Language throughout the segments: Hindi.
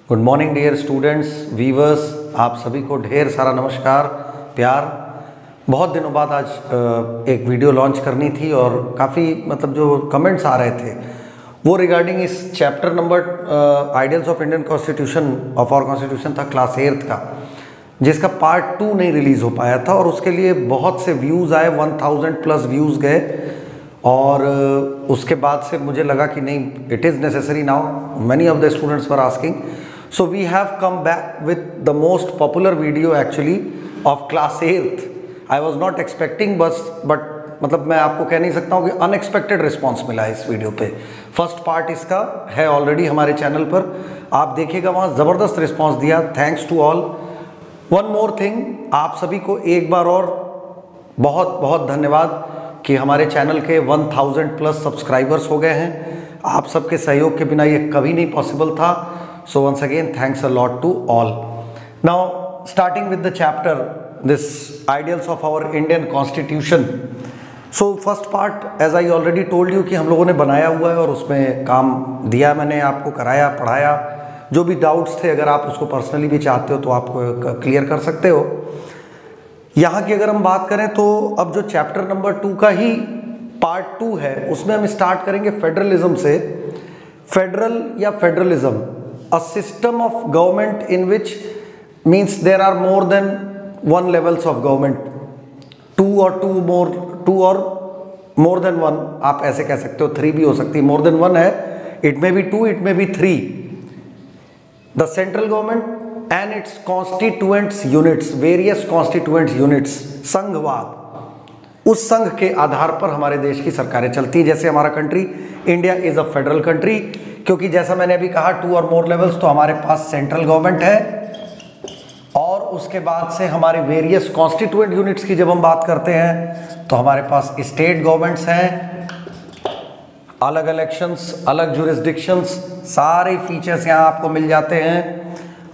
Good morning dear students, viewers, आप सभी को ढेर सारा नमस्कार, प्यार। बहुत दिनों बाद आज एक वीडियो लॉन्च करनी थी और काफ़ी जो कमेंट्स आ रहे थे वो रिगार्डिंग इस chapter number ideals of Indian constitution of our constitution था क्लास 8th का, जिसका पार्ट 2 नहीं रिलीज़ हो पाया था और उसके लिए बहुत से व्यूज़ आए, 1000 प्लस व्यूज़ गए और उसके बाद से मुझे लगा कि नहीं, it is necessary now. Many of the students were asking, so we have come back with the most popular video actually of class 8th. I was not expecting but मैं आपको कह नहीं सकता हूँ कि अनएक्सपेक्टेड रिस्पांस मिला है इस वीडियो पे। फर्स्ट पार्ट इसका है ऑलरेडी हमारे चैनल पर, आप देखिएगा, वहाँ ज़बरदस्त रिस्पांस दिया। Thanks to all. One more thing, आप सभी को एक बार और बहुत बहुत धन्यवाद कि हमारे चैनल के 1000 प्लस सब्सक्राइबर्स हो गए हैं। आप सबके सहयोग के बिना ये कभी नहीं पॉसिबल था। So once again, thanks a lot to all. Now, starting with the chapter, this ideals of our Indian Constitution. So first part, as I already told you कि हम लोगों ने बनाया हुआ है और उसमें काम दिया, मैंने आपको कराया, पढ़ाया। जो भी डाउट्स थे, अगर आप उसको पर्सनली भी चाहते हो तो आपको क्लियर कर सकते हो। यहाँ की अगर हम बात करें तो अब जो चैप्टर नंबर 2 का ही पार्ट 2 है, उसमें हम स्टार्ट करेंगे फेडरलिज्म से। फेडरल या federalism, a system of government in which means there are more than one levels of government, two or more than one, आप ऐसे कह सकते हो, 3 भी हो सकती है, more than one है, it may be 2, it may be 3. The central government and its constituents units, various constituents units, संघवाद, उस संघ के आधार पर हमारे देश की सरकारें चलती हैं। जैसे हमारा country India is a federal country, क्योंकि जैसा मैंने अभी कहा 2 और मोर लेवल्स, तो हमारे पास सेंट्रल गवर्नमेंट है और उसके बाद से हमारे वेरियस कॉन्स्टिट्यूएंट यूनिट्स की जब हम बात करते हैं तो हमारे पास स्टेट गवर्नमेंट्स हैं, अलग इलेक्शंस, अलग जुरिस्डिक्शंस, सारे फीचर्स यहाँ आपको मिल जाते हैं।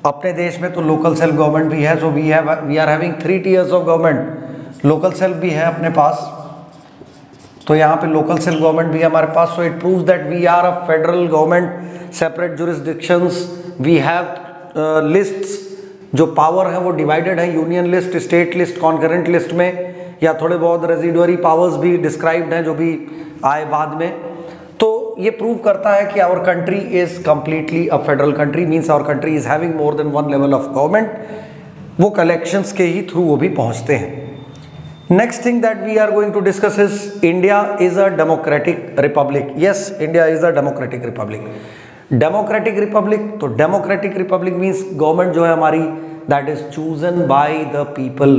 अपने देश में तो लोकल सेल्फ गवर्नमेंट भी है, so we are having 3 tiers of government. Local self भी है अपने पास, तो यहाँ पे लोकल सेल्फ गवर्नमेंट भी है हमारे पास। So it proves that we are a federal government, separate jurisdictions, we have lists, जो पावर है वो डिवाइडेड है, union list, state list, concurrent list में, या थोड़े बहुत रेजिडुअरी पावर्स भी डिस्क्राइब्ड हैं जो भी आए बाद में। तो ये प्रूव करता है कि our country is completely a federal country, means our country is having more than one level of government. वो कलेक्शंस के ही थ्रू वो भी पहुँचते हैं। Next thing that we are going to discuss is India is a democratic republic. Yes, India is a democratic republic. Democratic republic, तो democratic republic means government जो है हमारी, that is chosen by the people.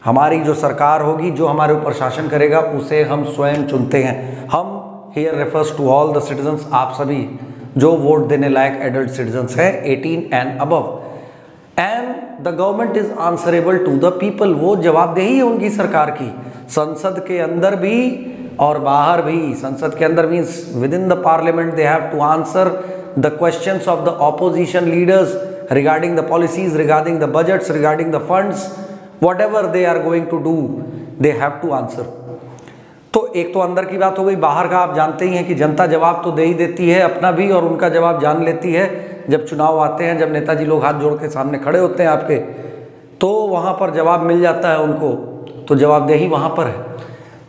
हमारी जो सरकार होगी, जो हमारे ऊपर शासन करेगा, उसे हम स्वयं चुनते हैं। हम here refers to all the citizens, आप सभी जो वोट देने लायक एडल्ट सिटीजन्स हैं 18 and above. And the government is answerable to the people, वो जवाबदेही है उनकी सरकार की, संसद के अंदर भी और बाहर भी। संसद के अंदर means within the parliament they have to answer the questions of the opposition leaders regarding the policies, regarding the budgets, regarding the funds, whatever they are going to do, they have to answer. तो एक तो अंदर की बात हो गई। बाहर का आप जानते ही हैं कि जनता जवाब तो दे ही देती है अपना भी, और उनका जवाब जान लेती है। जब चुनाव आते हैं, जब नेताजी लोग हाथ जोड़ के सामने खड़े होते हैं आपके, तो वहाँ पर जवाब मिल जाता है उनको, तो जवाबदेही वहाँ पर है।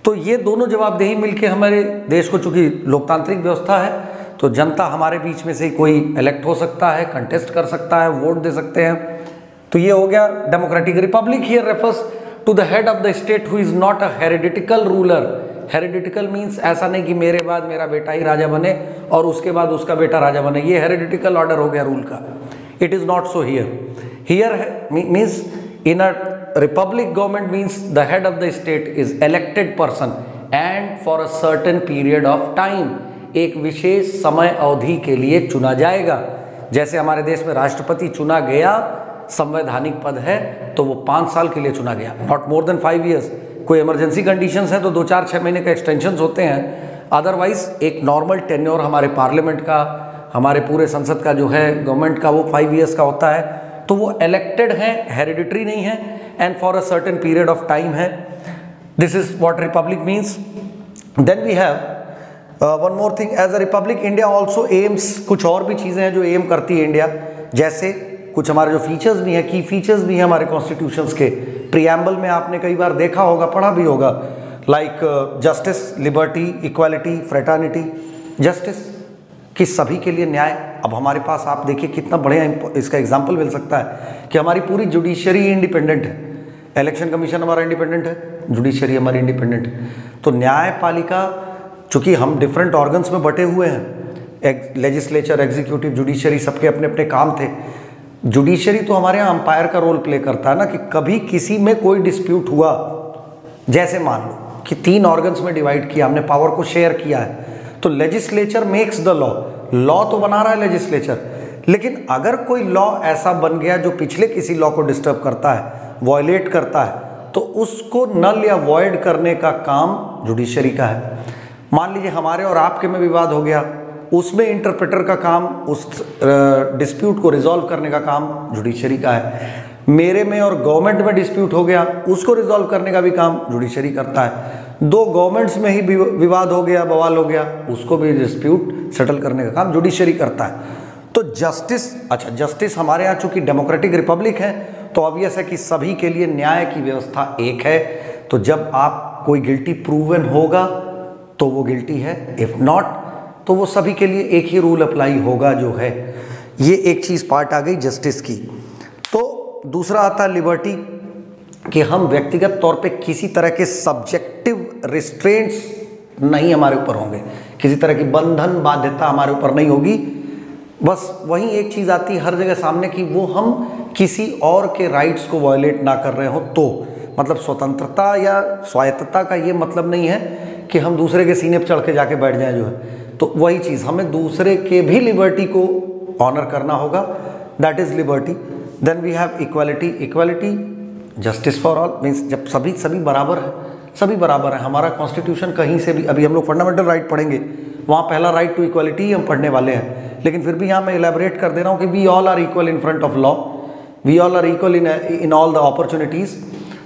तो ये दोनों जवाबदेही मिलके हमारे देश को, चूँकि लोकतांत्रिक व्यवस्था है, तो जनता हमारे बीच में से कोई इलेक्ट हो सकता है, कंटेस्ट कर सकता है, वोट दे सकते हैं। तो ये हो गया democratic republic. Here refers to the head of the state who is not a hereditical ruler. Hereditical means ऐसा नहीं कि मेरे बाद मेरा बेटा ही राजा बने और उसके बाद उसका बेटा राजा बने, ये हेरिडिटिकल ऑर्डर हो गया रूल का। It is not so here means in a republic government means the head of the state is elected person and for a certain period of time, एक विशेष समय अवधि के लिए चुना जाएगा। जैसे हमारे देश में राष्ट्रपति चुना गया, संवैधानिक पद है, तो वो 5 साल के लिए चुना गया, नॉट मोर देन 5 years। कोई इमरजेंसी कंडीशंस है तो 2-4-6 महीने का एक्सटेंशंस होते हैं। अदरवाइज एक नॉर्मल टेन्योर हमारे पार्लियामेंट का, हमारे पूरे संसद का जो है गवर्नमेंट का, वो 5 years का होता है। तो वो इलेक्टेड हैं, हेरिडिटरी नहीं है, and for a certain period of time है। This is what republic means. Then we have one more thing, as a republic India also aims, कुछ और भी चीज़ें हैं जो एम करती है इंडिया। जैसे कुछ हमारे जो फीचर्स भी हैं, की फीचर्स भी हैं हमारे कॉन्स्टिट्यूशंस के, प्रियम्बल में आपने कई बार देखा होगा, पढ़ा भी होगा, like justice, liberty, equality, fraternity, justice कि सभी के लिए न्याय। अब हमारे पास आप देखिए कितना बढ़िया इसका एग्जाम्पल मिल सकता है कि हमारी पूरी जुडिशरी इंडिपेंडेंट है, इलेक्शन कमीशन हमारा इंडिपेंडेंट है, जुडिशरी हमारी इंडिपेंडेंट है। तो न्यायपालिका, चूंकि हम डिफरेंट ऑर्गन्स में बटे हुए हैं, लेजिस्लेचर, एग्जीक्यूटिव, जुडिशरी, सबके अपने अपने काम थे। जुडिशरी तो हमारे यहाँ अंपायर का रोल प्ले करता है ना, कि कभी किसी में कोई डिस्प्यूट हुआ, जैसे मान लो कि 3 ऑर्गन्स में डिवाइड किया हमने, पावर को शेयर किया है, तो legislature makes the law, law तो बना रहा है लेजिस्लेचर, लेकिन अगर कोई लॉ ऐसा बन गया जो पिछले किसी लॉ को डिस्टर्ब करता है, वॉयलेट करता है, तो उसको नल या वॉइड करने का काम जुडिशरी का है। मान लीजिए हमारे और आपके में विवाद हो गया, उसमें इंटरप्रेटर का काम, उस डिस्प्यूट को रिजॉल्व करने का काम जुडिशरी का है। मेरे में और गवर्नमेंट में डिस्प्यूट हो गया, उसको रिजॉल्व करने का भी काम जुडिशरी करता है। 2 गवर्नमेंट्स में ही विवाद हो गया, बवाल हो गया, उसको भी डिस्प्यूट सेटल करने का काम जुडिशरी करता है। तो जस्टिस, अच्छा जस्टिस हमारे यहाँ चूंकि डेमोक्रेटिक रिपब्लिक है तो ऑब्वियस है कि सभी के लिए न्याय की व्यवस्था एक है। तो जब आप कोई गिल्टी प्रूवन होगा तो वो गिल्टी है, इफ नॉट तो वो सभी के लिए एक ही रूल अप्लाई होगा जो है। ये एक चीज़ पार्ट आ गई जस्टिस की। तो दूसरा आता है लिबर्टी, कि हम व्यक्तिगत तौर पे किसी तरह के सब्जेक्टिव रिस्ट्रेंट्स नहीं हमारे ऊपर होंगे, किसी तरह की बंधन बाध्यता हमारे ऊपर नहीं होगी। बस वही एक चीज़ आती है हर जगह सामने कि वो हम किसी और के राइट्स को वायलेट ना कर रहे हो। तो मतलब स्वतंत्रता या स्वायत्तता का ये मतलब नहीं है कि हम दूसरे के सीने पर चढ़ के जाके बैठ जाएं जो है। तो वही चीज़, हमें दूसरे के भी लिबर्टी को ऑनर करना होगा, that is liberty. Then we have equality, equality justice for all, means जब सभी बराबर है, सभी बराबर है। हमारा कॉन्स्टिट्यूशन कहीं से भी, अभी हम लोग फंडामेंटल राइट पढ़ेंगे, वहाँ पहला राइट टू इक्वालिटी ही हम पढ़ने वाले हैं, लेकिन फिर भी यहाँ मैं इलेबरेट कर दे रहा हूँ कि we all are equal in front of law, we all are equal in all the opportunities.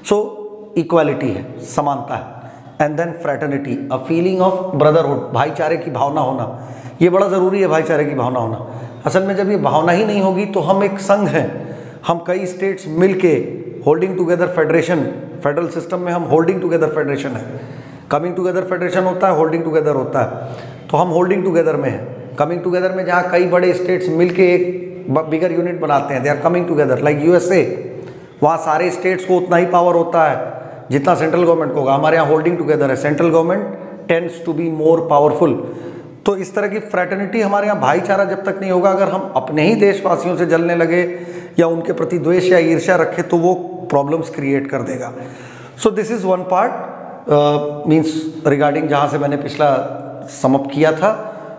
So equality है, समानता है। And then fraternity, a feeling of brotherhood, भाईचारे की भावना होना, ये बड़ा ज़रूरी है, भाईचारे की भावना होना। असल में जब ये भावना ही नहीं होगी तो हम एक संघ हैं, हम कई स्टेट्स मिलके holding together federation, federal system में हम होल्डिंग टुगेदर फेडरेशन है। कमिंग टुगेदर फेडरेशन होता है, होल्डिंग टुगेदर होता है, तो हम होल्डिंग टुगेदर में हैं। कमिंग टुगेदर में जहाँ कई बड़े स्टेट्स मिलके एक बिगर यूनिट बनाते हैं, they are coming together. Like USA, वहाँ सारे स्टेट्स को उतना ही पावर होता है जितना सेंट्रल गवर्नमेंट को होगा। हमारे यहाँ होल्डिंग टुगेदर है, central government tends to be more powerful. तो इस तरह की फ्रेटर्निटी हमारे यहाँ, भाईचारा जब तक नहीं होगा, अगर हम अपने ही देशवासियों से जलने लगे या उनके प्रति द्वेष या ईर्ष्या रखें तो वो प्रॉब्लम्स क्रिएट कर देगा। So this is one part means regarding जहाँ से मैंने पिछला समाप्त किया था,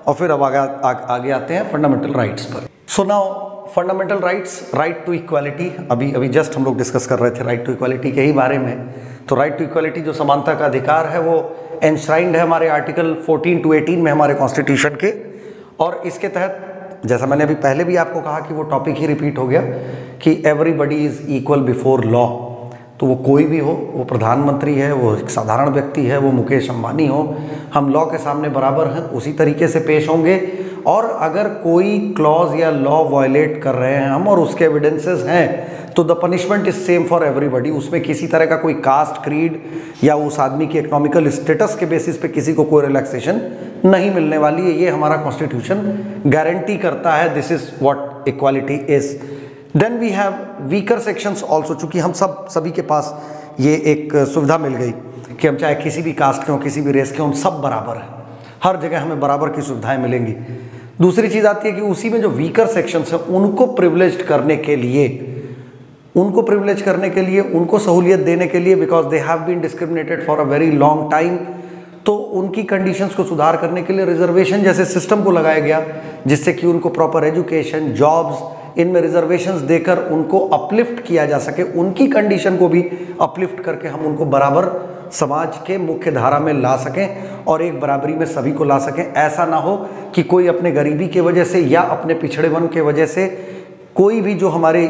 और फिर अब आगे आते हैं फंडामेंटल राइट्स पर। So now fundamental rights, right to equality, अभी जस्ट हम लोग डिस्कस कर रहे थे राइट टू इक्वालिटी के ही बारे में। तो राइट टू इक्वालिटी जो समानता का अधिकार है वो एनश्राइंड है हमारे आर्टिकल 14 to 18 में हमारे कॉन्स्टिट्यूशन के। और इसके तहत जैसा मैंने अभी पहले भी आपको कहा कि वो टॉपिक ही रिपीट हो गया कि everybody is equal before law. तो वो कोई भी हो, वो प्रधानमंत्री है, वो एक साधारण व्यक्ति है, वो मुकेश अंबानी हो, हम लॉ के सामने बराबर हैं, उसी तरीके से पेश होंगे। और अगर कोई क्लॉज या लॉ वायलेट कर रहे हैं हम और उसके एविडेंसेस हैं तो the punishment is same for everybody. उसमें किसी तरह का कोई कास्ट, क्रीड या उस आदमी की इकोनॉमिकल स्टेटस के बेसिस पे किसी को कोई रिलैक्सेशन नहीं मिलने वाली है। ये हमारा कॉन्स्टिट्यूशन गारंटी करता है। This is what equality is. Then we have weaker sections also. चूँकि हम सभी के पास ये एक सुविधा मिल गई कि हम चाहे किसी भी कास्ट के हों, किसी भी रेस के हों, हम सब बराबर हैं, हर जगह हमें बराबर की सुविधाएं मिलेंगी। दूसरी चीज़ आती है कि उसी में जो वीकर सेक्शंस हैं उनको प्रिविलेज्ड करने के लिए, उनको सहूलियत देने के लिए, because they have been discriminated for a very long time, तो उनकी कंडीशंस को सुधार करने के लिए रिजर्वेशन जैसे सिस्टम को लगाया गया, जिससे कि उनको प्रॉपर एजुकेशन, जॉब्स, इनमें रिजर्वेशंस देकर उनको अपलिफ्ट किया जा सके, उनकी कंडीशन को भी अपलिफ्ट करके हम उनको बराबर समाज के मुख्य धारा में ला सकें और एक बराबरी में सभी को ला सकें। ऐसा ना हो कि कोई अपने गरीबी की वजह से या अपने पिछड़ेपन के वजह से कोई भी जो हमारी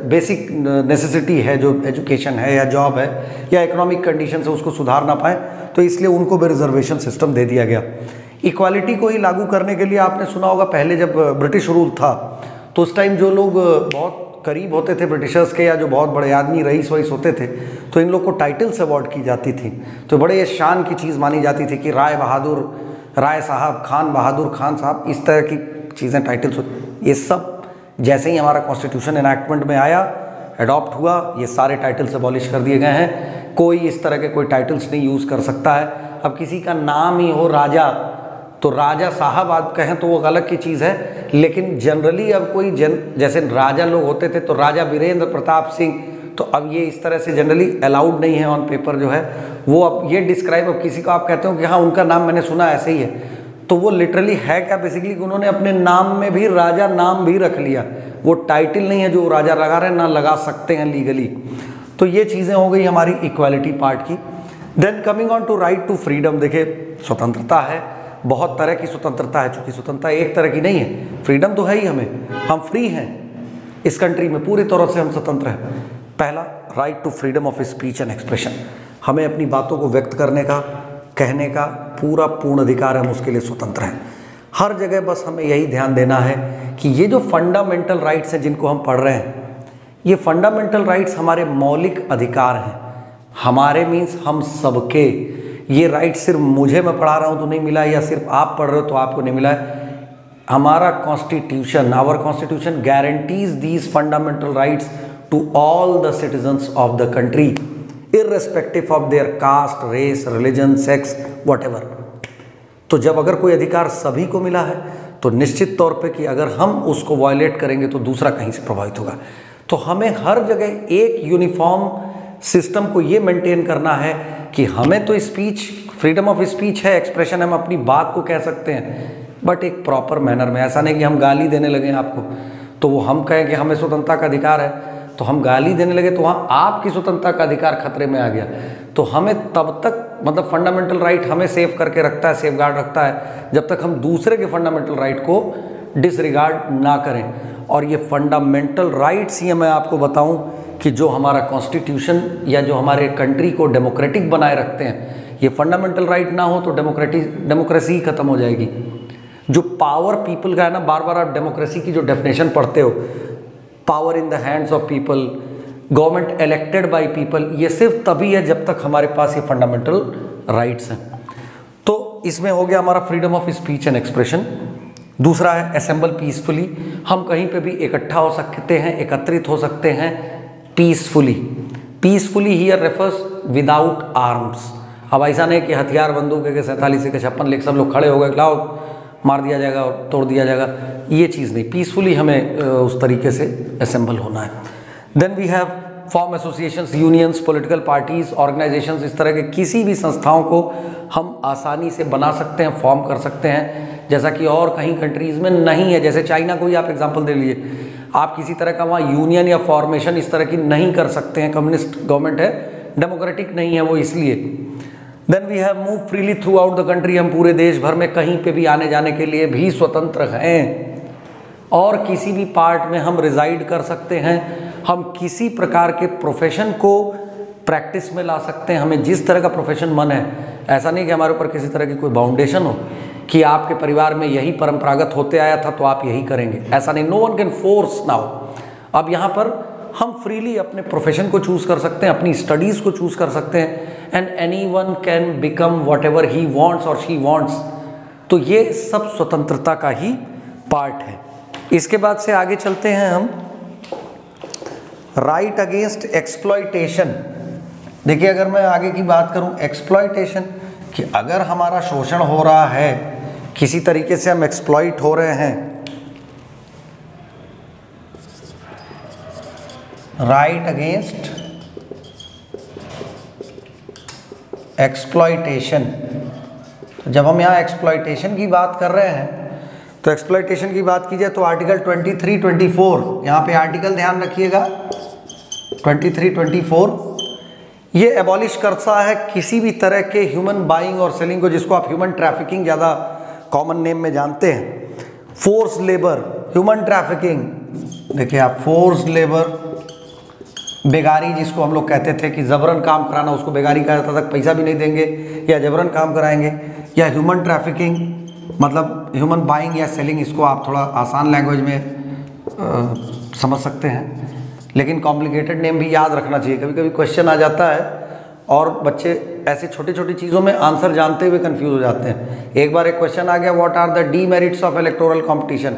बेसिक नेसेसिटी है, जो एजुकेशन है या जॉब है या इकोनॉमिक कंडीशन है, उसको सुधार ना पाए, तो इसलिए उनको भी रिजर्वेशन सिस्टम दे दिया गया। इक्वालिटी को ही लागू करने के लिए आपने सुना होगा, पहले जब ब्रिटिश रूल था तो उस टाइम जो लोग बहुत करीब होते थे ब्रिटिशर्स के, या जो बहुत बड़े आदमी रईस वईस होते थे, तो इन लोग को टाइटल्स अवार्ड की जाती थी। तो बड़े शान की चीज़ मानी जाती थी कि राय बहादुर राय साहब, खान बहादुर खान साहब, इस तरह की चीज़ें टाइटल्स। ये सब जैसे ही हमारा कॉन्स्टिट्यूशन एनैक्टमेंट में आया, अडॉप्ट हुआ, ये सारे टाइटल्स अबॉलिश कर दिए गए हैं। कोई इस तरह के कोई टाइटल्स नहीं यूज़ कर सकता है। अब किसी का नाम ही हो राजा, तो राजा साहब आप कहें तो वो अलग की चीज़ है, लेकिन जनरली अब कोई जैसे राजा लोग होते थे तो राजा वीरेंद्र प्रताप सिंह, तो अब ये इस तरह से जनरली अलाउड नहीं है ऑन पेपर जो है वो। अब ये डिस्क्राइब, अब किसी को आप कहते हो कि हाँ उनका नाम मैंने सुना ऐसे ही है, तो वो लिटरली है क्या बेसिकली, उन्होंने अपने नाम में भी राजा नाम भी रख लिया। वो टाइटल नहीं है जो राजा लगा रहे हैं, ना लगा सकते हैं लीगली। तो ये चीज़ें हो गई हमारी इक्वालिटी पार्ट की। Then coming on to right to freedom, देखिए स्वतंत्रता है, बहुत तरह की स्वतंत्रता है, चूँकि स्वतंत्रता एक तरह की नहीं है। फ्रीडम तो है ही, हम फ्री हैं इस कंट्री में, पूरी तरह से हम स्वतंत्र हैं। पहला, right to freedom of speech and expression, हमें अपनी बातों को व्यक्त करने का, कहने का पूरा पूर्ण अधिकार है, हम उसके लिए स्वतंत्र हैं। हर जगह बस हमें यही ध्यान देना है कि ये जो फंडामेंटल राइट्स हैं जिनको हम पढ़ रहे हैं, ये फंडामेंटल राइट्स हमारे मौलिक अधिकार हैं, हमारे मीन्स हम सबके। ये राइट सिर्फ मुझे मैं पढ़ा रहा हूँ तो नहीं मिला है, या सिर्फ आप पढ़ रहे हो तो आपको नहीं मिला है। हमारा constitution, our constitution guarantees these fundamental rights to all the citizens of the country, irrespective of their caste, race, religion, sex, whatever. तो जब अगर कोई अधिकार सभी को मिला है तो निश्चित तौर पे कि अगर हम उसको वायलेट करेंगे तो दूसरा कहीं से प्रभावित होगा। तो हमें हर जगह एक यूनिफॉर्म सिस्टम को ये मेंटेन करना है कि हमें तो स्पीच, फ्रीडम ऑफ स्पीच है, एक्सप्रेशन, हम अपनी बात को कह सकते हैं, बट एक प्रॉपर मैनर में। ऐसा नहीं कि हम गाली देने लगे आपको तो वो हम कहें कि हमें स्वतंत्रता का अधिकार है, तो हम गाली देने लगे तो वहाँ आपकी स्वतंत्रता का अधिकार खतरे में आ गया। तो हमें तब तक, मतलब फंडामेंटल राइट हमें सेव करके रखता है, सेफ गार्ड रखता है, जब तक हम दूसरे के फंडामेंटल राइट को डिसरिगार्ड ना करें। और ये फंडामेंटल राइट्स, ये मैं आपको बताऊं कि जो हमारा कॉन्स्टिट्यूशन या जो हमारे कंट्री को डेमोक्रेटिक बनाए रखते हैं, ये फंडामेंटल राइट ना हो तो डेमोक्रेसी खत्म हो जाएगी। जो पावर पीपल का है ना, बार बार आप डेमोक्रेसी की जो डेफिनेशन पढ़ते हो, power in the hands of people, government elected by people, ये सिर्फ तभी है जब तक हमारे पास ये फंडामेंटल राइट्स हैं। तो इसमें हो गया हमारा freedom of speech and expression. दूसरा है असेंबल पीसफुली, हम कहीं पे भी इकट्ठा हो सकते हैं, एकत्रित हो सकते हैं peacefully. Peacefully here refers without arms. अब ऐसा नहीं कि हथियार, बंदूक के 47 के 56 लेके सब लोग खड़े हो गए, लाओ मार दिया जाएगा और तोड़ दिया जाएगा, ये चीज़ नहीं। पीसफुली हमें उस तरीके से असेंबल होना है। Then we have form associations, unions, political parties, organisations, इस तरह के किसी भी संस्थाओं को हम आसानी से बना सकते हैं, फॉर्म कर सकते हैं, जैसा कि और कहीं कंट्रीज़ में नहीं है। जैसे चाइना को ही आप एग्जांपल दे लीजिए, आप किसी तरह का वहाँ यूनियन या फॉर्मेशन इस तरह की नहीं कर सकते हैं, कम्युनिस्ट गवर्नमेंट है, डेमोक्रेटिक नहीं है वो, इसलिए। Then we have move freely throughout the country, हम पूरे देश भर में कहीं पे भी आने जाने के लिए भी स्वतंत्र हैं, और किसी भी पार्ट में हम रिजाइड कर सकते हैं। हम किसी प्रकार के प्रोफेशन को प्रैक्टिस में ला सकते हैं, हमें जिस तरह का प्रोफेशन मन है। ऐसा नहीं कि हमारे ऊपर किसी तरह की कोई बाउंडेशन हो कि आपके परिवार में यही परंपरागत होते आया था तो आप यही करेंगे, ऐसा नहीं। No one can force now. अब यहाँ पर हम फ्रीली अपने प्रोफेशन को चूज़ कर सकते हैं, अपनी स्टडीज़ को चूज़ कर सकते हैं, and any one can become what ever he wants और शी वॉन्ट्स। तो ये सब स्वतंत्रता का ही पार्ट है। इसके बाद से आगे चलते हैं हम, राइट अगेंस्ट एक्सप्लॉयटेशन। देखिए, अगर मैं आगे की बात करूं, एक्सप्लॉयटेशन, कि अगर हमारा शोषण हो रहा है, किसी तरीके से हम एक्सप्लॉइट हो रहे हैं, राइट अगेंस्ट एक्सप्लॉयटेशन। तो जब हम यहाँ एक्सप्लॉयटेशन की बात कर रहे हैं, तो एक्सप्लॉयटेशन की बात की जाए तो आर्टिकल 23, 24, यहाँ पे आर्टिकल ध्यान रखिएगा, 23, 24, ये एबॉलिश करता है किसी भी तरह के ह्यूमन बाइंग और सेलिंग को, जिसको आप ह्यूमन ट्रैफिकिंग ज़्यादा कॉमन नेम में जानते हैं। फोर्स लेबर, ह्यूमन ट्रैफिकिंग, देखिए आप, फोर्स लेबर, बेगारी जिसको हम लोग कहते थे कि जबरन काम कराना, उसको बेगारी कहा जाता था, पैसा भी नहीं देंगे या जबरन काम कराएंगे। या ह्यूमन ट्रैफिकिंग मतलब ह्यूमन बाइंग या सेलिंग, इसको आप थोड़ा आसान लैंग्वेज में समझ सकते हैं, लेकिन कॉम्प्लिकेटेड नेम भी याद रखना चाहिए। कभी कभी क्वेश्चन आ जाता है और बच्चे ऐसी छोटी छोटी चीज़ों में आंसर जानते हुए कंफ्यूज हो जाते हैं। एक बार एक क्वेश्चन आ गया, what are the demerits of electoral competition.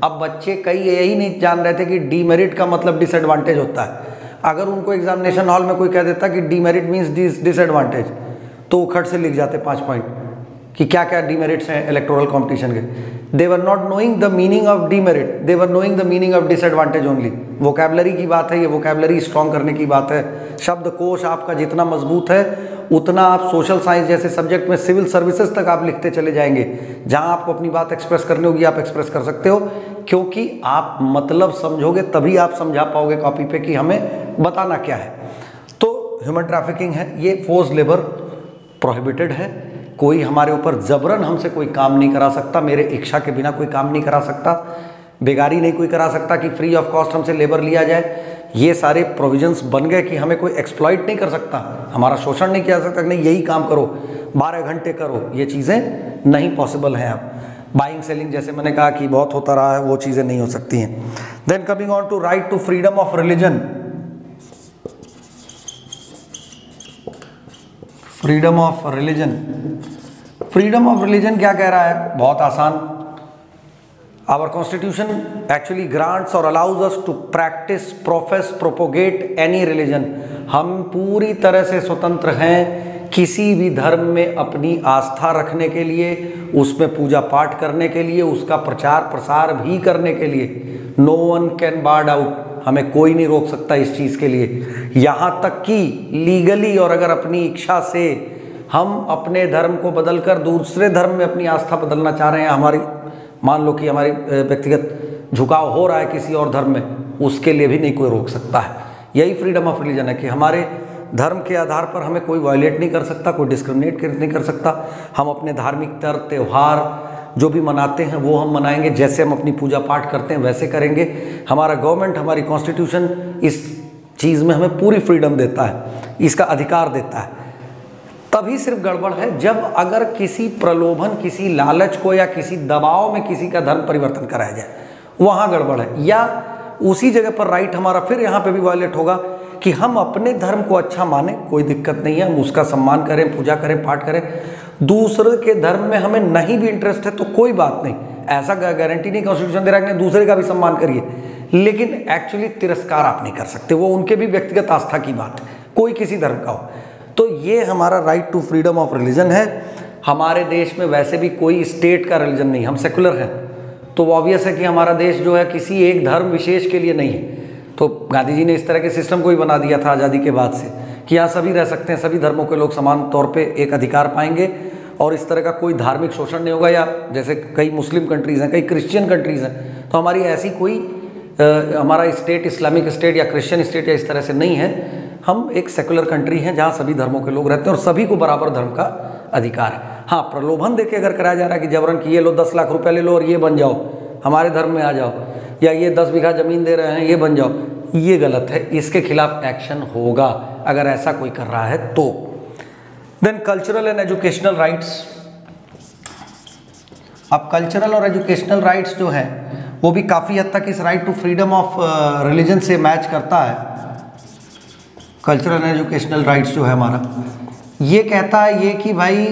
अब बच्चे कई यही नहीं जान रहे थे कि डीमेरिट का मतलब डिसएडवांटेज होता है। अगर उनको एग्जामिनेशन हॉल में कोई कह देता कि डीमेरिट मीन्स डिसएडवांटेज, तो उखट से लिख जाते 5 पॉइंट कि क्या क्या डीमेरिट्स हैं इलेक्टोरल कंपटीशन के। They were not knowing the meaning of demerit, they were knowing the meaning of disadvantage only. Vocabulary की बात है, ये वोकैबुलरी स्ट्रॉन्ग करने की बात है। शब्दकोश आपका जितना मजबूत है उतना आप सोशल साइंस जैसे सब्जेक्ट में सिविल सर्विसेज तक आप लिखते चले जाएंगे। जहां आपको अपनी बात एक्सप्रेस करनी होगी आप एक्सप्रेस कर सकते हो, क्योंकि आप मतलब समझोगे तभी आप समझा पाओगे कॉपी पे कि हमें बताना क्या है। तो ह्यूमन ट्रैफिकिंग है, ये फोर्स लेबर प्रोहिबिटेड है। कोई हमारे ऊपर जबरन हमसे कोई काम नहीं करा सकता, मेरे इच्छा के बिना कोई काम नहीं करा सकता, बेगारी नहीं कोई करा सकता कि फ्री ऑफ कॉस्ट हमसे लेबर लिया जाए। ये सारे प्रोविजंस बन गए कि हमें कोई एक्सप्लॉइट नहीं कर सकता, हमारा शोषण नहीं किया जा सकता, नहीं यही काम करो 12 घंटे करो, ये चीज़ें नहीं पॉसिबल हैं। अब बाइंग सेलिंग जैसे मैंने कहा कि बहुत होता रहा है, वो चीज़ें नहीं हो सकती हैं। Then coming on to right to freedom of religion. Freedom of religion, freedom of religion क्या कह रहा है? बहुत आसान। आवर कॉन्स्टिट्यूशन एक्चुअली ग्रांट्स और allows us to practise, profess, propagate any religion. हम पूरी तरह से स्वतंत्र हैं किसी भी धर्म में अपनी आस्था रखने के लिए, उसमें पूजा पाठ करने के लिए, उसका प्रचार प्रसार भी करने के लिए। No one can barred out, हमें कोई नहीं रोक सकता इस चीज़ के लिए। यहाँ तक कि लीगली और अगर अपनी इच्छा से हम अपने धर्म को बदलकर दूसरे धर्म में अपनी आस्था बदलना चाह रहे हैं, हमारी मान लो कि हमारी व्यक्तिगत झुकाव हो रहा है किसी और धर्म में, उसके लिए भी नहीं कोई रोक सकता है। यही फ्रीडम ऑफ रिलीजन है कि हमारे धर्म के आधार पर हमें कोई वायलेट नहीं कर सकता, कोई डिस्क्रिमिनेट नहीं कर सकता। हम अपने धार्मिक त्यौहार जो भी मनाते हैं वो हम मनाएंगे, जैसे हम अपनी पूजा पाठ करते हैं वैसे करेंगे। हमारा गवर्नमेंट, हमारी कॉन्स्टिट्यूशन इस चीज़ में हमें पूरी फ्रीडम देता है, इसका अधिकार देता है। तभी सिर्फ गड़बड़ है जब अगर किसी प्रलोभन, किसी लालच को या किसी दबाव में किसी का धर्म परिवर्तन कराया जाए, वहाँ गड़बड़ है। या उसी जगह पर राइट हमारा फिर यहाँ पे भी वायलेट होगा कि हम अपने धर्म को अच्छा माने, कोई दिक्कत नहीं है, हम उसका सम्मान करें, पूजा करें, पाठ करें। दूसरे के धर्म में हमें नहीं भी इंटरेस्ट है तो कोई बात नहीं, ऐसा गारंटी नहीं कॉन्स्टिट्यूशन दे रहा है कि दूसरे का भी सम्मान करिए, लेकिन एक्चुअली तिरस्कार आप नहीं कर सकते, वो उनके भी व्यक्तिगत आस्था की बात है, कोई किसी धर्म का हो। तो ये हमारा right to freedom of religion है। हमारे देश में वैसे भी कोई स्टेट का रिलीजन नहीं, हम सेकुलर हैं, तो ऑब्वियस है कि हमारा देश जो है किसी एक धर्म विशेष के लिए नहीं है। तो गांधी जी ने इस तरह के सिस्टम को ही बना दिया था आज़ादी के बाद से कि यहाँ सभी रह सकते हैं, सभी धर्मों के लोग समान तौर पे एक अधिकार पाएंगे और इस तरह का कोई धार्मिक शोषण नहीं होगा। या जैसे कई मुस्लिम कंट्रीज़ हैं, कई क्रिश्चियन कंट्रीज़ हैं, तो हमारी ऐसी कोई हमारा स्टेट इस्लामिक स्टेट या क्रिश्चियन स्टेट या इस तरह से नहीं है। हम एक सेकुलर कंट्री हैं जहाँ सभी धर्मों के लोग रहते हैं और सभी को बराबर धर्म का अधिकार है। हाँ, प्रलोभन देके अगर कराया जा रहा है कि जबरन कि ये लो 10 लाख रुपए ले लो और ये बन जाओ, हमारे धर्म में आ जाओ, या ये 10 बीघा ज़मीन दे रहे हैं ये बन जाओ, ये गलत है, इसके खिलाफ एक्शन होगा अगर ऐसा कोई कर रहा है तो। Then cultural and educational rights. अब कल्चरल और एजुकेशनल राइट्स जो है वो भी काफ़ी हद तक इस right to freedom of religion से मैच करता है। कल्चरल एंड एजुकेशनल राइट्स जो है हमारा, ये कहता है ये कि भाई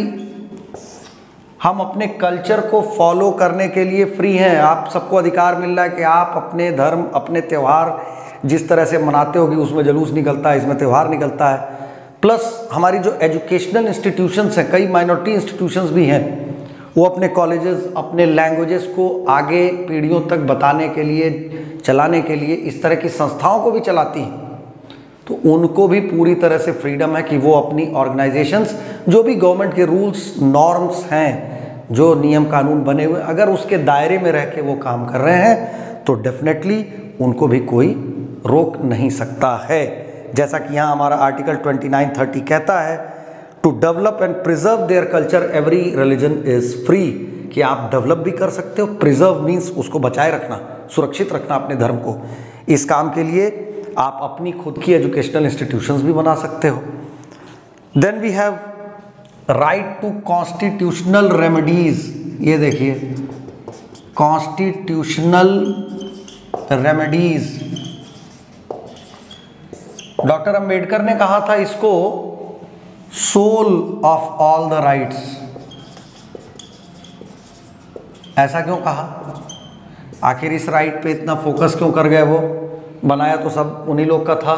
हम अपने कल्चर को फॉलो करने के लिए फ्री हैं। आप सबको अधिकार मिल रहा है कि आप अपने धर्म, अपने त्यौहार जिस तरह से मनाते होगी, उसमें जुलूस निकलता है, इसमें त्यौहार निकलता है। प्लस हमारी जो एजुकेशनल इंस्टीट्यूशंस हैं, कई माइनॉरिटी इंस्टीट्यूशंस भी हैं, वो अपने कॉलेजेस, अपने लैंग्वेजेस को आगे पीढ़ियों तक बताने के लिए, चलाने के लिए इस तरह की संस्थाओं को भी चलाती हैं। तो उनको भी पूरी तरह से फ्रीडम है कि वो अपनी ऑर्गेनाइजेशंस, जो भी गवर्नमेंट के रूल्स नॉर्म्स हैं, जो नियम कानून बने हुए, अगर उसके दायरे में रह के वो काम कर रहे हैं तो डेफिनेटली उनको भी कोई रोक नहीं सकता है। जैसा कि यहाँ हमारा आर्टिकल 2930 कहता है, to develop and preserve their culture every religion is free, कि आप डेवलप भी कर सकते हो। प्रिजर्व मीन्स उसको बचाए रखना, सुरक्षित रखना अपने धर्म को। इस काम के लिए आप अपनी खुद की एजुकेशनल इंस्टीट्यूशंस भी बना सकते हो। Then we have right to constitutional remedies. ये देखिए, कॉन्स्टिट्यूशनल रेमेडीज। डॉक्टर अंबेडकर ने कहा था इसको soul of all the rights. ऐसा क्यों कहा? आखिर इस राइट पे इतना फोकस क्यों कर गए? वो बनाया तो सब उन्हीं लोग का था,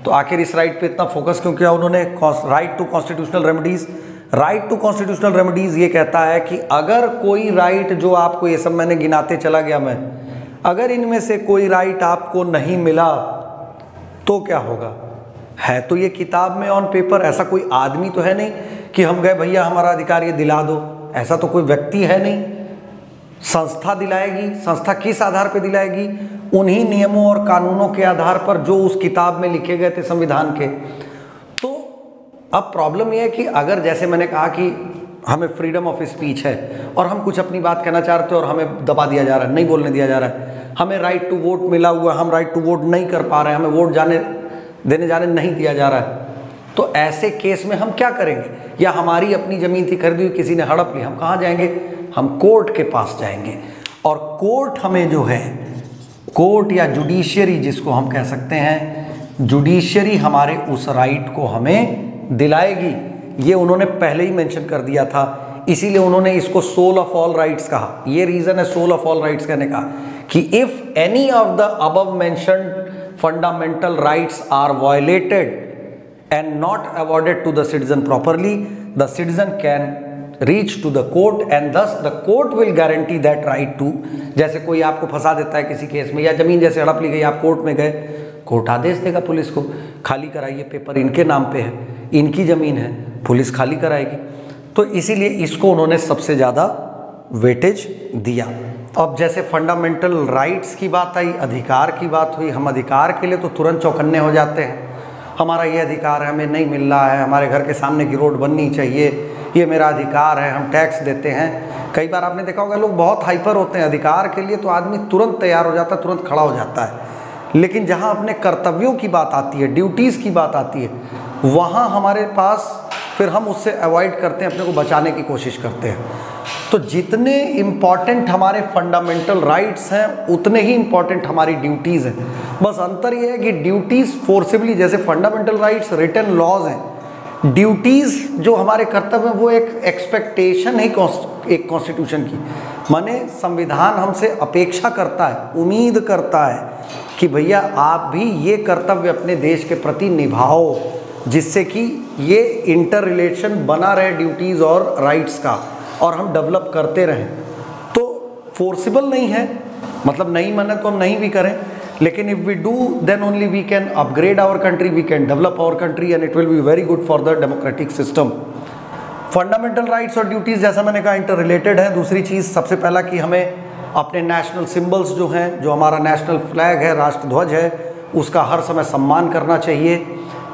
तो आखिर इस राइट पे इतना फोकस क्यों किया उन्होंने? Right to constitutional remedies. Right to constitutional remedies ये कहता है कि अगर कोई राइट, जो आपको, ये सब मैंने गिनाते चला गया मैं, अगर इनमें से कोई राइट आपको नहीं मिला तो क्या होगा? है तो ये किताब में ऑन पेपर, ऐसा कोई आदमी तो है नहीं कि हम गए भैया हमारा अधिकार ये दिला दो, ऐसा तो कोई व्यक्ति है नहीं। संस्था दिलाएगी। संस्था किस आधार पर दिलाएगी? उन्हीं नियमों और कानूनों के आधार पर जो उस किताब में लिखे गए थे संविधान के। तो अब प्रॉब्लम यह है कि अगर, जैसे मैंने कहा कि हमें फ्रीडम ऑफ स्पीच है और हम कुछ अपनी बात कहना चाहते हैं और हमें दबा दिया जा रहा है, नहीं बोलने दिया जा रहा है, हमें राइट टू वोट मिला हुआ, हम राइट टू वोट नहीं कर पा रहे हैं, हमें वोट देने जाने नहीं दिया जा रहा है, तो ऐसे केस में हम क्या करेंगे? या हमारी अपनी ज़मीन थी, खरीदी हुई, किसी ने हड़प ली, हम कहाँ जाएंगे? हम कोर्ट के पास जाएंगे। और कोर्ट हमें जो है, कोर्ट या जुडिशियरी जिसको हम कह सकते हैं, जुडिशियरी हमारे उस राइट को हमें दिलाएगी। ये उन्होंने पहले ही मेंशन कर दिया था, इसीलिए उन्होंने इसको सोल ऑफ ऑल राइट्स कहा। ये रीज़न है सोल ऑफ ऑल राइट्स कहने का कि if any of the above mentioned fundamental rights are violated and not awarded to the citizen properly, the citizen can reach to the court and thus the court will guarantee that right to। जैसे कोई आपको फंसा देता है किसी केस में, या ज़मीन जैसे हड़प ली गई, आप कोर्ट में गए, कोर्ट आदेश देगा पुलिस को, खाली कराइए, पेपर इनके नाम पे है, इनकी ज़मीन है, पुलिस खाली कराएगी। तो इसीलिए इसको उन्होंने सबसे ज़्यादा वेटेज दिया। अब जैसे फंडामेंटल राइट्स की बात आई, अधिकार की बात हुई, हम अधिकार के लिए तो तुरंत चौकन्ने हो जाते हैं, हमारा ये अधिकार है, हमें नहीं मिल रहा है, हमारे घर के सामने की रोड बननी चाहिए, ये मेरा अधिकार है, हम टैक्स देते हैं। कई बार आपने देखा होगा लोग बहुत हाइपर होते हैं अधिकार के लिए, तो आदमी तुरंत तैयार हो जाता है, तुरंत खड़ा हो जाता है। लेकिन जहाँ अपने कर्तव्यों की बात आती है, ड्यूटीज़ की बात आती है, वहाँ हमारे पास फिर हम उससे अवॉइड करते हैं, अपने को बचाने की कोशिश करते हैं। तो जितने इम्पॉर्टेंट हमारे फंडामेंटल राइट्स हैं उतने ही इम्पॉर्टेंट हमारी ड्यूटीज़ हैं। बस अंतर ये है कि ड्यूटीज़ फोर्सिबली, जैसे फंडामेंटल राइट्स रिटन लॉज हैं, ड्यूटीज़ जो हमारे कर्तव्य हैं वो एक एक्सपेक्टेशन है एक कॉन्स्टिट्यूशन की। माने संविधान हमसे अपेक्षा करता है, उम्मीद करता है कि भैया आप भी ये कर्तव्य अपने देश के प्रति निभाओ, जिससे कि ये इंटर रिलेशन बना रहे ड्यूटीज़ और राइट्स का, और हम डेवलप करते रहें। तो फोर्सिबल नहीं है, मतलब नहीं माने तो हम नहीं भी करें, लेकिन if we do then only we can upgrade our country, we can develop our country and it will be very good for the democratic system. Fundamental rights और ड्यूटीज़ जैसा मैंने कहा इंटर रिलेटेड है। दूसरी चीज़, सबसे पहला कि हमें अपने नेशनल सिम्बल्स जो हैं, जो हमारा नेशनल फ्लैग है, राष्ट्रध्वज है, उसका हर समय सम्मान करना चाहिए।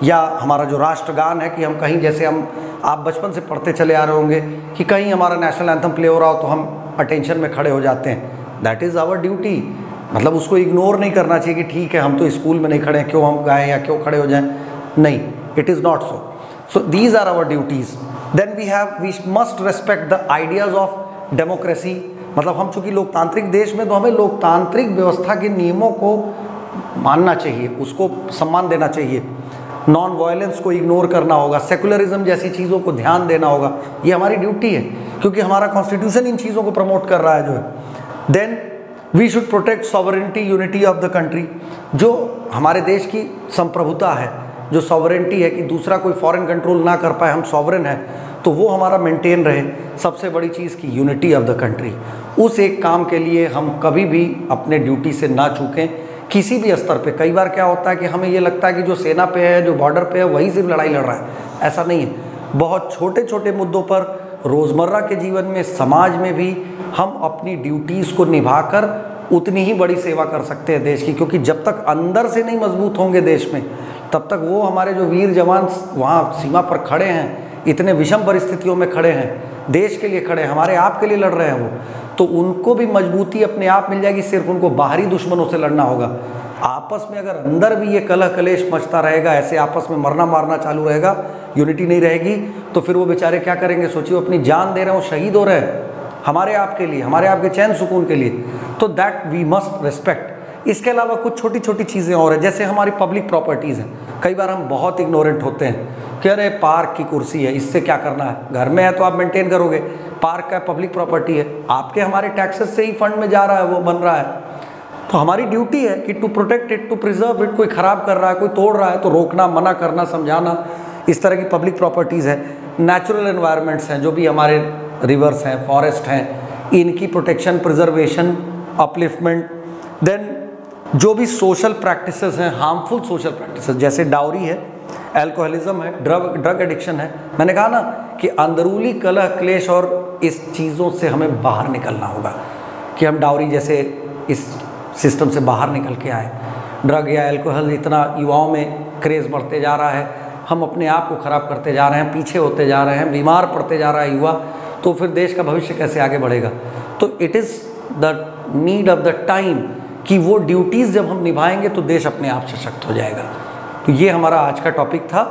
या हमारा जो राष्ट्रगान है, कि हम कहीं, जैसे आप बचपन से पढ़ते चले आ रहे होंगे कि कहीं हमारा नेशनल एंथम प्ले हो रहा हो तो हम अटेंशन में खड़े हो जाते हैं, दैट इज़ आवर ड्यूटी। मतलब उसको इग्नोर नहीं करना चाहिए कि ठीक है हम तो स्कूल में नहीं खड़े हैं, क्यों हम गाएं या क्यों खड़े हो जाएं, नहीं, it is not so. So these are our duties. Then we must respect the ideas of democracy. मतलब हम चूँकि लोकतांत्रिक देश में, तो हमें लोकतांत्रिक व्यवस्था के नियमों को मानना चाहिए, उसको सम्मान देना चाहिए, नॉन वायलेंस को इग्नोर करना होगा, सेकुलरिज्म जैसी चीज़ों को ध्यान देना होगा। ये हमारी ड्यूटी है, क्योंकि हमारा कॉन्स्टिट्यूशन इन चीज़ों को प्रमोट कर रहा है जो है। Then we should protect sovereignty, unity of the country. जो हमारे देश की संप्रभुता है, जो सॉवरेनिटी है कि दूसरा कोई फॉरेन कंट्रोल ना कर पाए, हम सॉवरेन हैं, तो वो हमारा मेंटेन रहे। सबसे बड़ी चीज़ की यूनिटी ऑफ द कंट्री, उस एक काम के लिए हम कभी भी अपने ड्यूटी से ना चूकें, किसी भी स्तर पे। कई बार क्या होता है कि हमें ये लगता है कि जो सेना पे है, जो बॉर्डर पे है, वही सिर्फ लड़ाई लड़ रहा है, ऐसा नहीं है। बहुत छोटे छोटे मुद्दों पर रोज़मर्रा के जीवन में, समाज में भी हम अपनी ड्यूटीज़ को निभाकर उतनी ही बड़ी सेवा कर सकते हैं देश की। क्योंकि जब तक अंदर से नहीं मजबूत होंगे देश में, तब तक वो हमारे जो वीर जवान वहाँ सीमा पर खड़े हैं, इतने विषम परिस्थितियों में खड़े हैं, देश के लिए खड़े हैं, हमारे आप के लिए लड़ रहे हैं वो, तो उनको भी मजबूती अपने आप मिल जाएगी। सिर्फ उनको बाहरी दुश्मनों से लड़ना होगा। आपस में अगर अंदर भी ये कलह कलेश मचता रहेगा, ऐसे आपस में मरना मारना चालू रहेगा, यूनिटी नहीं रहेगी, तो फिर वो बेचारे क्या करेंगे? सोचिए, अपनी जान दे रहे हैं, वो शहीद हो रहे हैं हमारे आप के लिए, हमारे आपके चैन सुकून के लिए। तो दैट वी मस्ट रिस्पेक्ट। इसके अलावा कुछ छोटी छोटी चीज़ें और हैं, जैसे हमारी पब्लिक प्रॉपर्टीज़ हैं। कई बार हम बहुत इग्नोरेंट होते हैं कि अरे पार्क की कुर्सी है, इससे क्या करना है, घर में है तो आप मेंटेन करोगे, पार्क का पब्लिक प्रॉपर्टी है, आपके हमारे टैक्सेस से ही फंड में जा रहा है, वो बन रहा है, तो हमारी ड्यूटी है कि to protect it, to preserve it. कोई ख़राब कर रहा है, कोई तोड़ रहा है तो रोकना, मना करना, समझाना, इस तरह की पब्लिक प्रॉपर्टीज़ है। नेचुरल एनवायरनमेंट्स हैं, जो भी हमारे रिवर्स हैं, फॉरेस्ट हैं, इनकी प्रोटेक्शन, प्रिजर्वेशन, अपलिफ्टमेंट। देन जो भी सोशल प्रैक्टिसेस हैं, हार्मफुल सोशल प्रैक्टिसेस, जैसे डाउरी है, एल्कोहलिज्म है, ड्रग एडिक्शन है, मैंने कहा ना कि अंदरूनी कलह क्लेश और इस चीज़ों से हमें बाहर निकलना होगा कि हम डाउरी जैसे इस सिस्टम से बाहर निकल के आए। ड्रग या एल्कोहल इतना युवाओं में क्रेज़ बढ़ते जा रहा है, हम अपने आप को ख़राब करते जा रहे हैं, पीछे होते जा रहे हैं, बीमार पड़ते जा रहा है युवा, तो फिर देश का भविष्य कैसे आगे बढ़ेगा। तो it is the need of the time कि वो ड्यूटीज़ जब हम निभाएंगे तो देश अपने आप सशक्त हो जाएगा। तो ये हमारा आज का टॉपिक था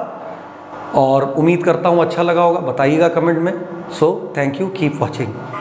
और उम्मीद करता हूँ अच्छा लगा होगा, बताइएगा कमेंट में। So thank you, keep watching.